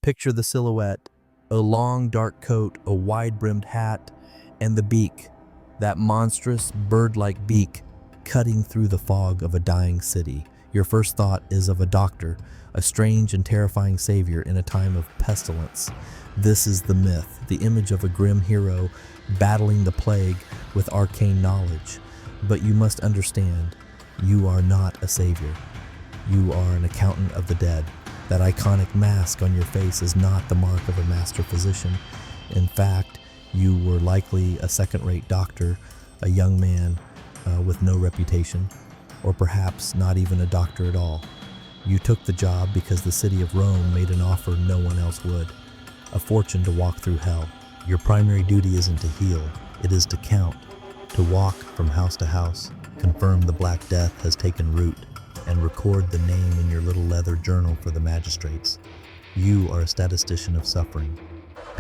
Picture the silhouette, a long dark coat, a wide-brimmed hat, and the beak, that monstrous bird-like beak cutting through the fog of a dying city. Your first thought is of a doctor, a strange and terrifying savior in a time of pestilence. This is the myth, the image of a grim hero battling the plague with arcane knowledge. But you must understand, you are not a savior. You are an accountant of the dead. That iconic mask on your face is not the mark of a master physician. In fact, you were likely a second-rate doctor, a young man with no reputation, or perhaps not even a doctor at all. You took the job because the city of Rome made an offer no one else would, a fortune to walk through hell. Your primary duty isn't to heal, it is to count, to walk from house to house, confirm the Black Death has taken root, and record the name in your little leather journal for the magistrates. You are a statistician of suffering.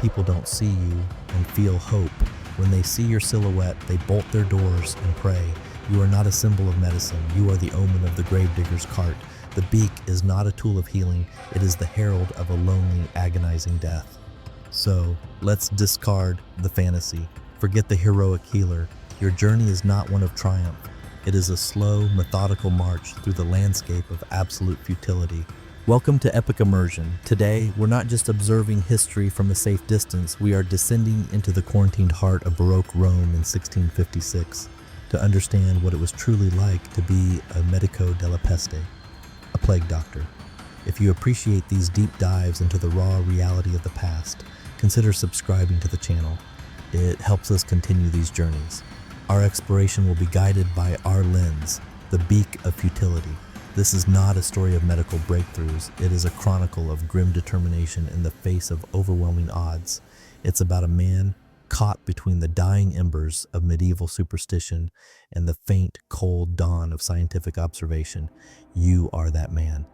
People don't see you and feel hope. When they see your silhouette, they bolt their doors and pray. You are not a symbol of medicine. You are the omen of the gravedigger's cart. The beak is not a tool of healing. It is the herald of a lonely, agonizing death. So, let's discard the fantasy. Forget the heroic healer. Your journey is not one of triumph. It is a slow, methodical march through the landscape of absolute futility. Welcome to Epoch Immersion. Today, we're not just observing history from a safe distance, we are descending into the quarantined heart of Baroque Rome in 1656 to understand what it was truly like to be a medico della peste, a plague doctor. If you appreciate these deep dives into the raw reality of the past, consider subscribing to the channel. It helps us continue these journeys. Our exploration will be guided by our lens, the beak of futility. This is not a story of medical breakthroughs. It is a chronicle of grim determination in the face of overwhelming odds. It's about a man caught between the dying embers of medieval superstition and the faint, cold dawn of scientific observation. You are that man.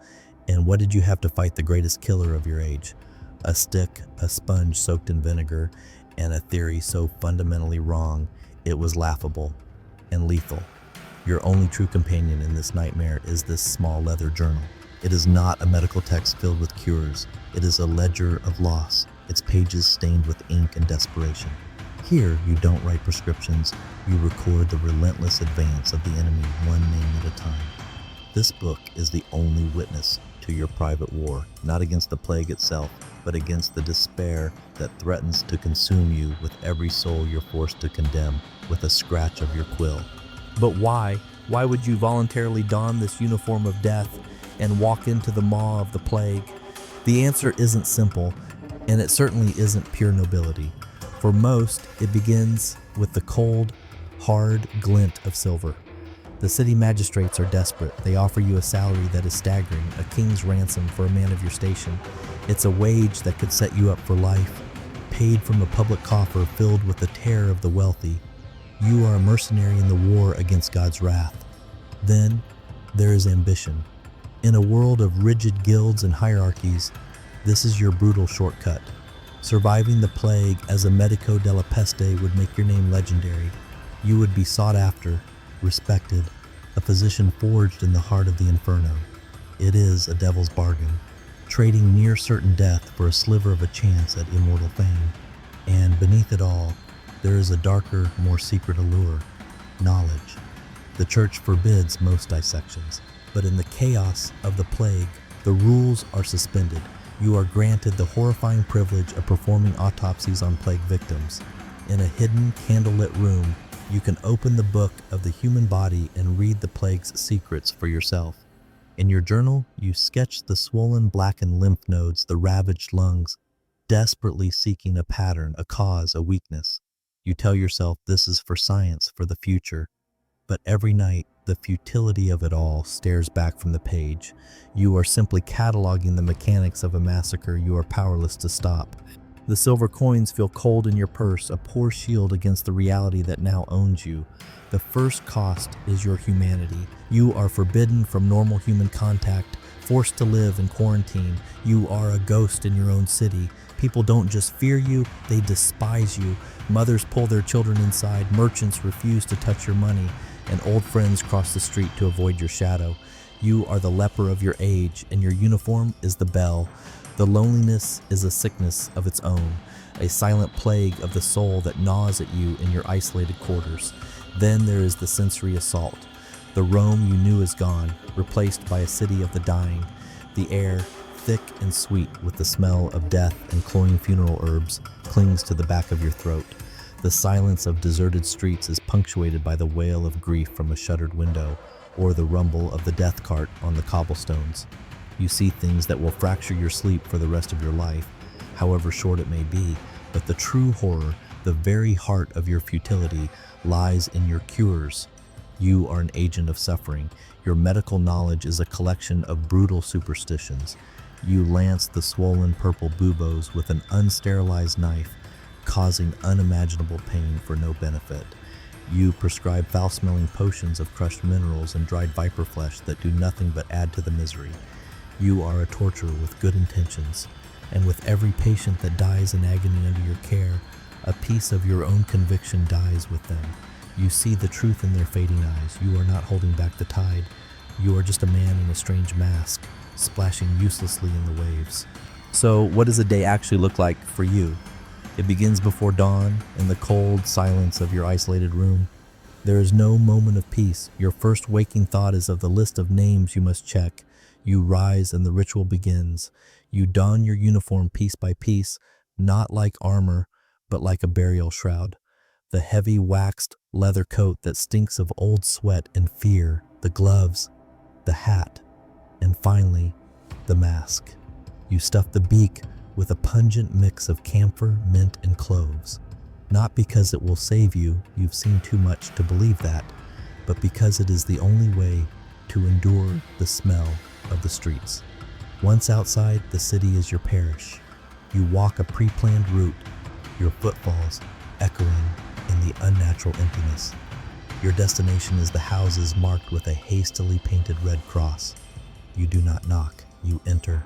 And what did you have to fight the greatest killer of your age? A stick, a sponge soaked in vinegar, and a theory so fundamentally wrong it was laughable and lethal. Your only true companion in this nightmare is this small leather journal. It is not a medical text filled with cures. It is a ledger of loss, its pages stained with ink and desperation. Here, you don't write prescriptions, you record the relentless advance of the enemy one name at a time. This book is the only witness to your private war, not against the plague itself, but against the despair that threatens to consume you with every soul you're forced to condemn with a scratch of your quill. But why? Why would you voluntarily don this uniform of death and walk into the maw of the plague? The answer isn't simple, and it certainly isn't pure nobility. For most, it begins with the cold, hard glint of silver. The city magistrates are desperate. They offer you a salary that is staggering, a king's ransom for a man of your station. It's a wage that could set you up for life, paid from a public coffer filled with the terror of the wealthy. You are a mercenary in the war against God's wrath. Then, there is ambition. In a world of rigid guilds and hierarchies, this is your brutal shortcut. Surviving the plague as a medico della peste would make your name legendary. You would be sought after, respected, a physician forged in the heart of the inferno. It is a devil's bargain, trading near certain death for a sliver of a chance at immortal fame. And beneath it all, there is a darker, more secret allure, knowledge. The church forbids most dissections, but in the chaos of the plague, the rules are suspended. You are granted the horrifying privilege of performing autopsies on plague victims. In a hidden, candlelit room, you can open the book of the human body and read the plague's secrets for yourself. In your journal, you sketch the swollen, blackened lymph nodes, the ravaged lungs, desperately seeking a pattern, a cause, a weakness. You tell yourself this is for science, for the future. But every night, the futility of it all stares back from the page. You are simply cataloging the mechanics of a massacre you are powerless to stop. The silver coins feel cold in your purse, a poor shield against the reality that now owns you. The first cost is your humanity. You are forbidden from normal human contact, forced to live in quarantine. You are a ghost in your own city. People don't just fear you, they despise you. Mothers pull their children inside, merchants refuse to touch your money, and old friends cross the street to avoid your shadow. You are the leper of your age, and your uniform is the bell. The loneliness is a sickness of its own, a silent plague of the soul that gnaws at you in your isolated quarters. Then there is the sensory assault. The Rome you knew is gone, replaced by a city of the dying. The air, thick and sweet with the smell of death and cloying funeral herbs, clings to the back of your throat. The silence of deserted streets is punctuated by the wail of grief from a shuttered window, or the rumble of the death cart on the cobblestones. You see things that will fracture your sleep for the rest of your life, however short it may be, but the true horror, the very heart of your futility, lies in your cures. You are an agent of suffering. Your medical knowledge is a collection of brutal superstitions. You lance the swollen purple buboes with an unsterilized knife, causing unimaginable pain for no benefit. You prescribe foul-smelling potions of crushed minerals and dried viper flesh that do nothing but add to the misery. You are a torturer with good intentions, and with every patient that dies in agony under your care, a piece of your own conviction dies with them. You see the truth in their fading eyes. You are not holding back the tide. You are just a man in a strange mask, splashing uselessly in the waves. So what does a day actually look like for you? It begins before dawn, in the cold silence of your isolated room. There is no moment of peace. Your first waking thought is of the list of names you must check. You rise and the ritual begins. You don your uniform piece by piece, not like armor, but like a burial shroud. The heavy waxed leather coat that stinks of old sweat and fear, the gloves, the hat, and finally, the mask. You stuff the beak with a pungent mix of camphor, mint, and cloves. Not because it will save you, you've seen too much to believe that, but because it is the only way to endure the smell of the streets. Once outside, the city is your parish. You walk a pre-planned route, your footfalls echoing in the unnatural emptiness. Your destination is the houses marked with a hastily painted red cross. You do not knock, you enter,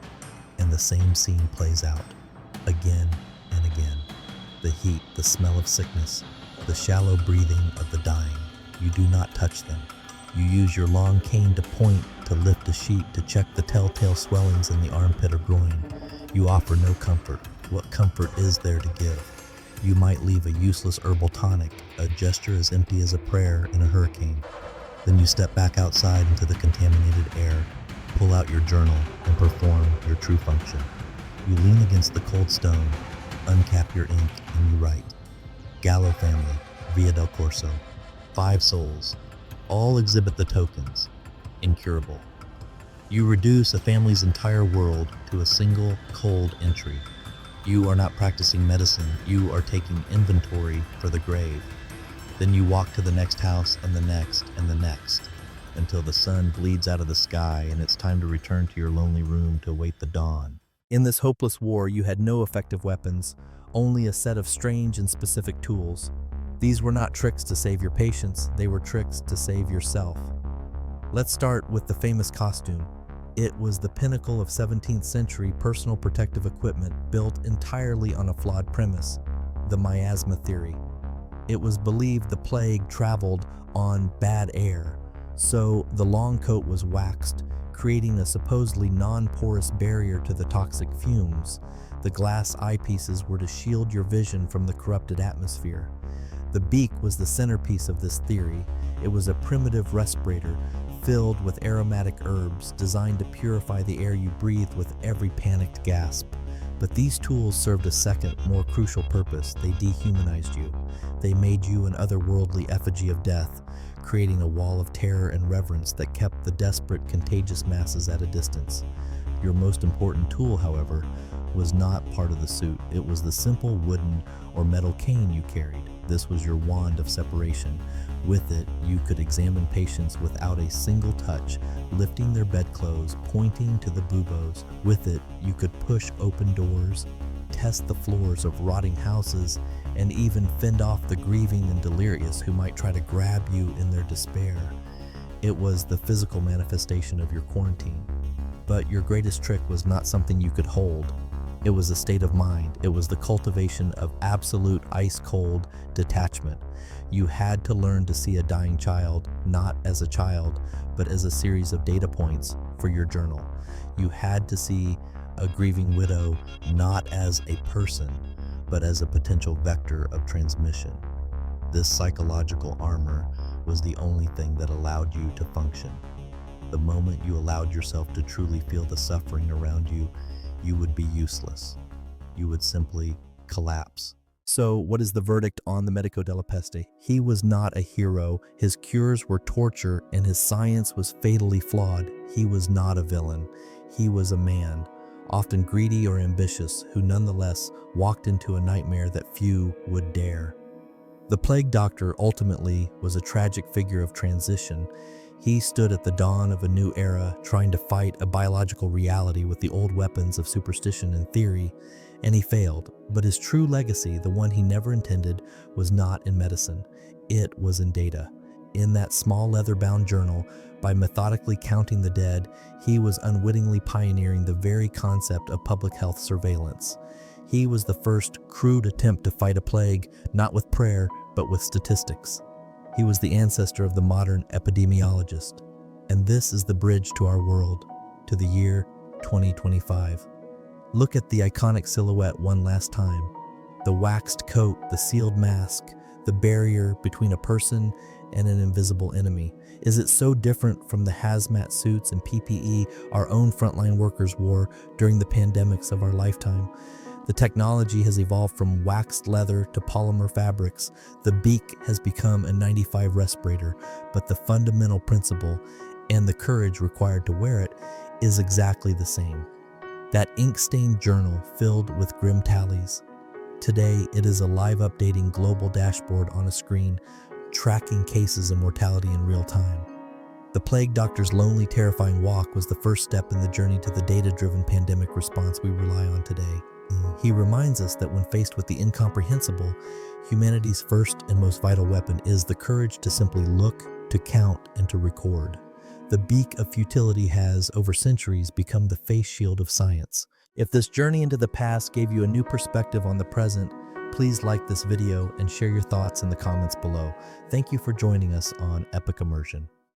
and the same scene plays out, again and again. The heat, the smell of sickness, the shallow breathing of the dying. You do not touch them. You use your long cane to point, to lift a sheet, to check the telltale swellings in the armpit or groin. You offer no comfort. What comfort is there to give? You might leave a useless herbal tonic, a gesture as empty as a prayer in a hurricane. Then you step back outside into the contaminated air, pull out your journal, and perform your true function. You lean against the cold stone, uncap your ink, and you write. Gallo family, Via del Corso, 5 souls. All exhibit the tokens, incurable. You reduce a family's entire world to a single cold entry. You are not practicing medicine, you are taking inventory for the grave. Then you walk to the next house and the next and the next, until the sun bleeds out of the sky and it's time to return to your lonely room to await the dawn. In this hopeless war, you had no effective weapons, only a set of strange and specific tools. These were not tricks to save your patients, they were tricks to save yourself. Let's start with the famous costume. It was the pinnacle of 17th century personal protective equipment built entirely on a flawed premise, the miasma theory. It was believed the plague traveled on bad air, so the long coat was waxed, creating a supposedly non-porous barrier to the toxic fumes. The glass eyepieces were to shield your vision from the corrupted atmosphere. The beak was the centerpiece of this theory. It was a primitive respirator filled with aromatic herbs designed to purify the air you breathed with every panicked gasp. But these tools served a second, more crucial purpose. They dehumanized you. They made you an otherworldly effigy of death, creating a wall of terror and reverence that kept the desperate, contagious masses at a distance. Your most important tool, however, was not part of the suit. It was the simple wooden or metal cane you carried. This was your wand of separation. With it, you could examine patients without a single touch, lifting their bedclothes, pointing to the buboes. With it, you could push open doors, test the floors of rotting houses, and even fend off the grieving and delirious who might try to grab you in their despair. It was the physical manifestation of your quarantine. But your greatest trick was not something you could hold. It was a state of mind. It was the cultivation of absolute ice-cold detachment. You had to learn to see a dying child, not as a child, but as a series of data points for your journal. You had to see a grieving widow not as a person, but as a potential vector of transmission. This psychological armor was the only thing that allowed you to function. The moment you allowed yourself to truly feel the suffering around you, you would be useless. You would simply collapse. So, what is the verdict on the Medico della Peste? He was not a hero, his cures were torture, and his science was fatally flawed. He was not a villain. He was a man, often greedy or ambitious, who nonetheless walked into a nightmare that few would dare. The plague doctor ultimately was a tragic figure of transition. He stood at the dawn of a new era, trying to fight a biological reality with the old weapons of superstition and theory, and he failed. But his true legacy, the one he never intended, was not in medicine. It was in data. In that small leather-bound journal, by methodically counting the dead, he was unwittingly pioneering the very concept of public health surveillance. He was the first crude attempt to fight a plague, not with prayer, but with statistics. He was the ancestor of the modern epidemiologist. And this is the bridge to our world, to the year 2025. Look at the iconic silhouette one last time. The waxed coat, the sealed mask, the barrier between a person and an invisible enemy. Is it so different from the hazmat suits and PPE our own frontline workers wore during the pandemics of our lifetime? The technology has evolved from waxed leather to polymer fabrics. The beak has become a 95 respirator, but the fundamental principle and the courage required to wear it is exactly the same. That ink-stained journal filled with grim tallies. Today, it is a live updating global dashboard on a screen, tracking cases and mortality in real time. The plague doctor's lonely, terrifying walk was the first step in the journey to the data-driven pandemic response we rely on today. He reminds us that when faced with the incomprehensible, humanity's first and most vital weapon is the courage to simply look, to count, and to record. The beak of futility has, over centuries, become the face shield of science. If this journey into the past gave you a new perspective on the present, please like this video and share your thoughts in the comments below. Thank you for joining us on Epoch Immersion.